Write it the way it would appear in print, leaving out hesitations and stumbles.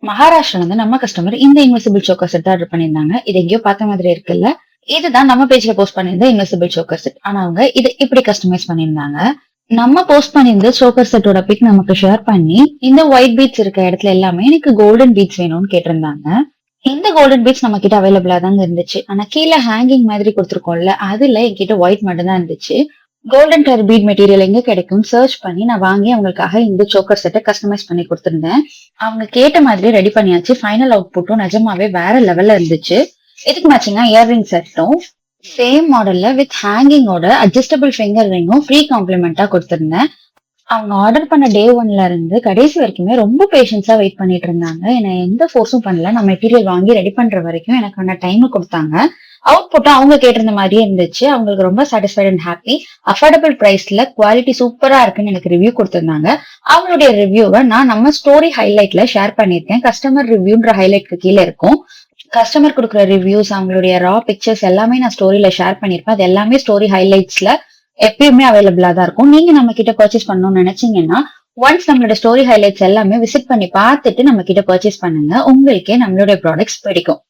மகாராஷ்டிரா வந்து நம்ம கஸ்டமர் இந்த இன்விசிபிள் சோக்கர் செட் ஆர்டர் பண்ணியிருந்தாங்க. இது எங்கேயோ பார்த்த மாதிரி இருக்குல்ல. இதுதான் நம்ம பேஜ்ல போஸ்ட் பண்ணியிருந்த இன்விசிபிள் சோக்கர் செட். ஆனா அவங்க இது இப்படி கஸ்டமைஸ் பண்ணியிருந்தாங்க. நம்ம போஸ்ட் பண்ணியிருந்த சோக்கர் செட்டோட பிக் நமக்கு ஷேர் பண்ணி இந்த ஒயிட் பீட்ஸ் இருக்க இடத்துல எல்லாமே எனக்கு கோல்டன் பீட்ஸ் வேணும்னு கேட்டிருந்தாங்க. இந்த கோல்டன் பீட்ஸ் நம்ம கிட்ட அவைலபிளா தாங்க இருந்துச்சு. ஆனா கீழே ஹேங்கிங் மாதிரி கொடுத்துருக்கோம்ல, அதுல என்கிட்ட ஒயிட் மட்டும் தான் இருந்துச்சு. கோல்டன் கலர் பீட் மெட்டீரியல் எங்க கிடைக்கும் சர்ச் பண்ணி நான் வாங்கி அவங்களுக்காக இந்த சோக்கர் செட்டை கஸ்டமைஸ் பண்ணி கொடுத்திருந்தேன். அவங்க கேட்ட மாதிரி ரெடி பண்ணியாச்சு. ஃபைனல் அவுட்புட்டும் நிஜமாவே வேற லெவல்ல இருந்துச்சு. இதுக்கு மேட்சிங்கா இயர்ரிங் செட்டும் சேம் மாடல்ல வித் ஹேங்கிங்கோட அட்ஜஸ்டபிள் ஃபிங்கர் ரிங்கும் ஃப்ரீ காம்ப்ளிமெண்டா கொடுத்திருந்தேன். அவங்க ஆர்டர் பண்ண டே ஒன்ல இருந்து கடைசி வரைக்குமே ரொம்ப பேஷன்ஸா வெயிட் பண்ணிட்டு இருந்தாங்க. என்ன எந்த ஃபோர்ஸும் பண்ணல. நான் மெட்டீரியல் வாங்கி ரெடி பண்ற வரைக்கும் எனக்கான டைம் கொடுத்தாங்க. அவுட்புட்டும் அவங்க கேட்டிருந்த மாதிரியே இருந்துச்சு. அவங்களுக்கு ரொம்ப சாட்டிஸ்ஃபைட் அண்ட் ஹாப்பி. அஃபோர்டபிள் பிரைஸ்ல குவாலிட்டி சூப்பரா இருக்குன்னு எனக்கு ரிவ்யூ கொடுத்திருந்தாங்க. அவங்களுடைய ரிவ்யூவை நான் நம்ம ஸ்டோரி ஹைலைட்ல ஷேர் பண்ணிருக்கேன். கஸ்டமர் ரிவ்யூன்ற ஹைலைட்க்கு கீழே இருக்கும். கஸ்டமர் கொடுக்குற ரிவ்யூஸ், அவங்களுடைய ரா பிக்சர்ஸ் எல்லாமே நான் ஸ்டோரியில ஷேர் பண்ணிருப்பேன். அது எல்லாமே ஸ்டோரி ஹைலைட்ஸ்ல எப்பயுமே அவைலபிளா தான் இருக்கும். நீங்க நம்ம கிட்ட பர்ச்சேஸ் பண்ணணும்னு நினைச்சீங்கன்னா ஒன்ஸ் நம்மளோட ஸ்டோரி ஹைலைட்ஸ் எல்லாமே விசிட் பண்ணி பார்த்துட்டு நம்ம கிட்ட பர்ச்சேஸ் பண்ணுங்க. உங்களுக்கே நம்மளுடைய ப்ராடக்ட்ஸ் பிடிக்கும்.